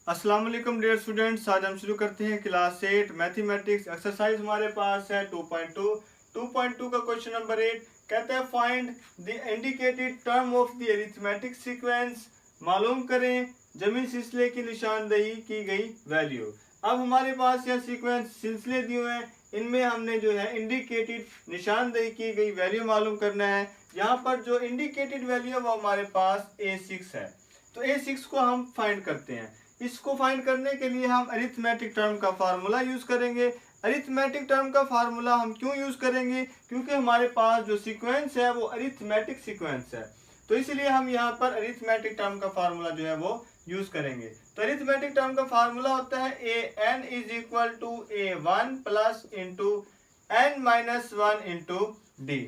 अस्सलाम वालेकुम dear students. आज हम शुरू करते हैं क्लास 8 मैथमेटिक्स। एक्सरसाइज हमारे पास है 2.2 का क्वेश्चन नंबर 8 कहता है find the indicated term of the arithmetic sequence. मालूम करें जमीन सिलसिले की निशानदेही की गई वैल्यू। अब हमारे पास यह सीक्वेंस सिलसिले दिए हुए हैं, इनमें हमने जो है इंडिकेटेड निशानदेही की गई वैल्यू मालूम करना है। यहाँ पर जो इंडिकेटेड वैल्यू है वो हमारे पास A6 है, तो A6 को हम फाइंड करते हैं। इसको फाइंड करने के लिए हम अरिथमेटिक टर्म का फार्मूला यूज करेंगे। अरिथमेटिक टर्म का फार्मूला हम क्यों यूज करेंगे? क्योंकि हमारे पास जो सीक्वेंस है वो अरिथमेटिक सीक्वेंस है, तो इसलिए हम यहाँ पर अरिथमेटिक टर्म का फार्मूला जो है वो यूज करेंगे। तो अरिथमेटिक टर्म का फार्मूला होता है an is equal to a1 plus into n minus 1 into d.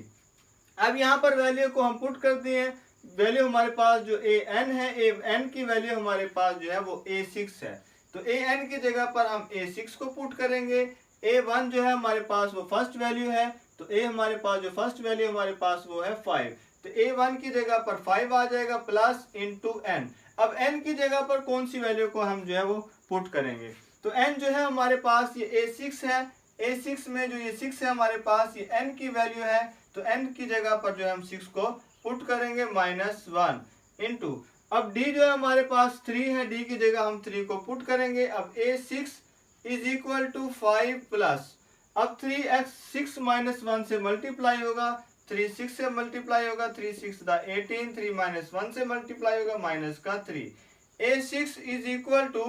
अब यहाँ पर वैल्यू को हम पुट कर दिए। वैल्यू हमारे पास जो an है, an की वैल्यू हमारे पास जो है वो A6 है, तो an की जगह पर हम A6 को पुट करेंगे। A1 जो है हमारे पास वो फर्स्ट वैल्यू है, तो A हमारे पास जो फर्स्ट वैल्यू हमारे पास वो है 5, तो A1 की जगह पर 5 आ जाएगा प्लस इंटू n। अब n की जगह पर कौन सी वैल्यू को हम जो है वो पुट करेंगे? तो n जो है हमारे पास ये A6 है, A6 में जो ये 6 है हमारे पास ये n की वैल्यू है, तो n की जगह पर जो है हम 6 को पुट करेंगे -1 इंटू, अब d जो है हमारे पास 3 है, d की जगह हम 3 को पुट करेंगे। अब A6 is equal to 5 plus, अब 3x 6 माइनस 1 से मल्टीप्लाई होगा, 3 6 से मल्टीप्लाई होगा, 3 6 18, 3 माइनस 1 से मल्टीप्लाई होगा माइनस का 3। A6 is equal to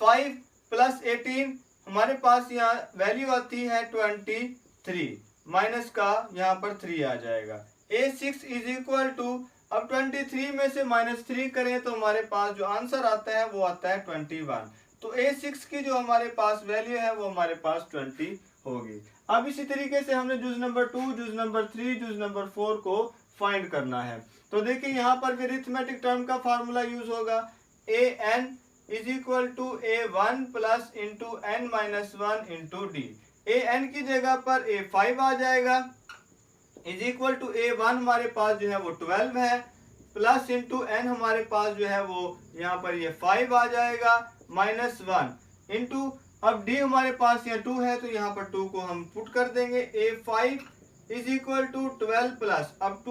5 plus 18, हमारे पास यहाँ वैल्यू आती है 23, माइनस का यहाँ पर 3 आ जाएगा। A6 इज इक्वल टू, अब 23 में से -3 करें तो हमारे पास जो आंसर आता है वो आता है 21। तो A6 की जो हमारे पास वैल्यू है वो हमारे पास 20 होगी। अब इसी तरीके से हमने जूज नंबर 2, जूज नंबर 3, जूज नंबर 4 को फाइंड करना है। तो देखिए यहाँ पर भी अरिथमेटिक टर्म का फार्मूला यूज होगा। an is equal to A1 plus into n minus 1 into d. an की जगह पर A5 आ जाएगा, इज इक्वल टू A1 हमारे पास जो है वो 12 है, प्लस इंटू n हमारे पास जो है वो यहाँ पर ये 5 आ जाएगा -1 इंटू, अब d हमारे पास यहाँ 2 है, तो यहाँ पर 2 को हम पुट कर देंगे। A5 is equal to 12 plus, अब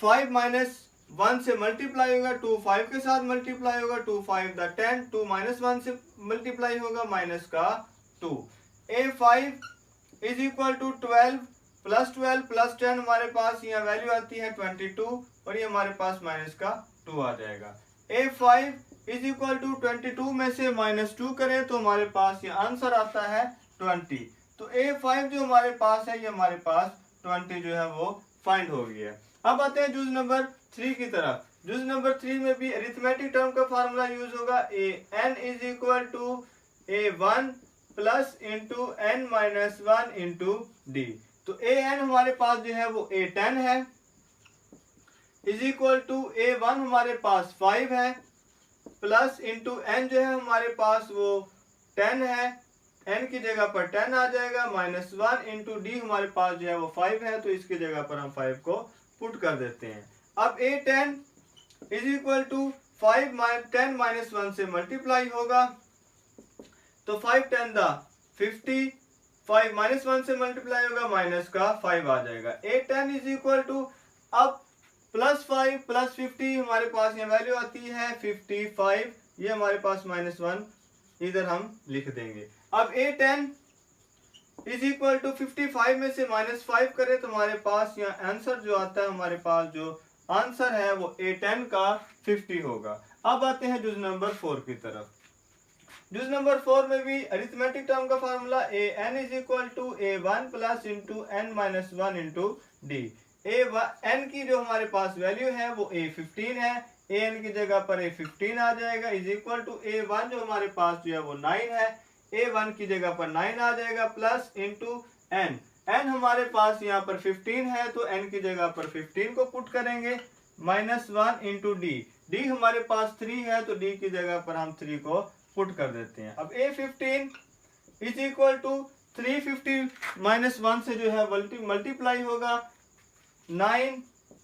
5 माइनस 1 से मल्टीप्लाई होगा, 2 5 के साथ मल्टीप्लाई होगा, 2 5 10, 2 माइनस 1 से मल्टीप्लाई होगा माइनस का 2। A5 is equal to 12 plus 12 plus 10, हमारे पास यहाँ वैल्यू आती है 22, और ये हमारे पास माइनस का 2 आ जाएगा। A5 इज इक्वल टू 22 में से -2 करें तो हमारे पास ये आंसर आता है 20। तो A5 जो हमारे पास है ये हमारे पास 20 जो है वो फाइंड हो गया। अब आते हैं जूज नंबर 3 की तरफ। जूज नंबर 3 में भी अरिथमेटिक टर्म का फार्मूला यूज होगा। an is equal to A1 plus into n minus 1 into d. तो an हमारे पास जो है वो A10 है, इज इक्वल टू A1 हमारे पास 5 है, प्लस इंटू n जो है हमारे पास वो 10 है, n की जगह पर 10 आ जाएगा, -1 इंटू डी हमारे पास जो है वो 5 है, तो इसकी जगह पर हम 5 को पुट कर देते हैं। अब A10 is equal to 10 minus 1 से मल्टीप्लाई होगा, तो 5 10 50, 5 माइनस 1 से मल्टीप्लाई होगा माइनस का 5 आ जाएगा। A10 इज इक्वल टू, अब +5 प्लस 50 हमारे पास ये वैल्यू आती है 55, ये हमारे पास -1 इधर हम लिख देंगे। अब A10 इज इक्वल टू 55 में से -5 करें तो हमारे पास यहाँ आंसर जो आता है, हमारे पास जो आंसर है वो A10 का 50 होगा। अब आते हैं जूज नंबर 4 की तरफ। जूज नंबर 4 में भी अरिथमेटिक टर्म का formula an is equal to A1 plus into n minus 1 into d. n की जो हमारे पास वैल्यू है वो A15 है, an की जगह पर A15 आ जाएगा, इज इक्वल टू A1 जो हमारे पास जो है वो 9 है, A1 की जगह पर 9 आ जाएगा, प्लस इंटू n हमारे पास यहाँ पर 15 है, तो n की जगह पर 15 को पुट करेंगे, -1 इंटू डी हमारे पास 3 है, तो d की जगह पर हम 3 को पुट कर देते हैं। अब A15 इज इक्वल टू 350 -1 से जो है मल्टीप्लाई होगा 9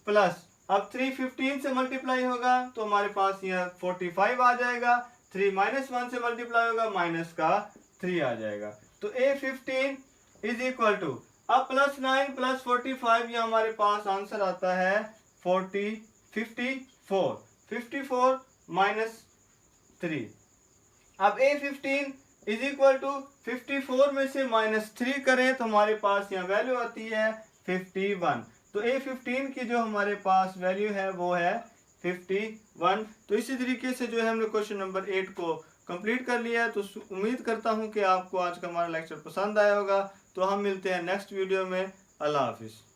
प्लस, अब 315 से मल्टीप्लाई होगा तो हमारे पास यहाँ 45 आ जाएगा, 3, -1 से मल्टीप्लाई होगा, माइनस का 3 आ जाएगा। तो A15 इज इक्वल टू, अब +9 + 45, ये हमारे पास आंसर आता है 54 -3। अब A15 इज इक्वल टू 54 में से -3 करें तो हमारे पास यहाँ वैल्यू आती है 51। तो A15 की जो हमारे पास वैल्यू है वो है 51। तो इसी तरीके से जो है हमने क्वेश्चन नंबर 8 को कंप्लीट कर लिया है। तो उम्मीद करता हूँ कि आपको आज का हमारा लेक्चर पसंद आया होगा। तो हम मिलते हैं नेक्स्ट वीडियो में। अल्लाह हाफिज़।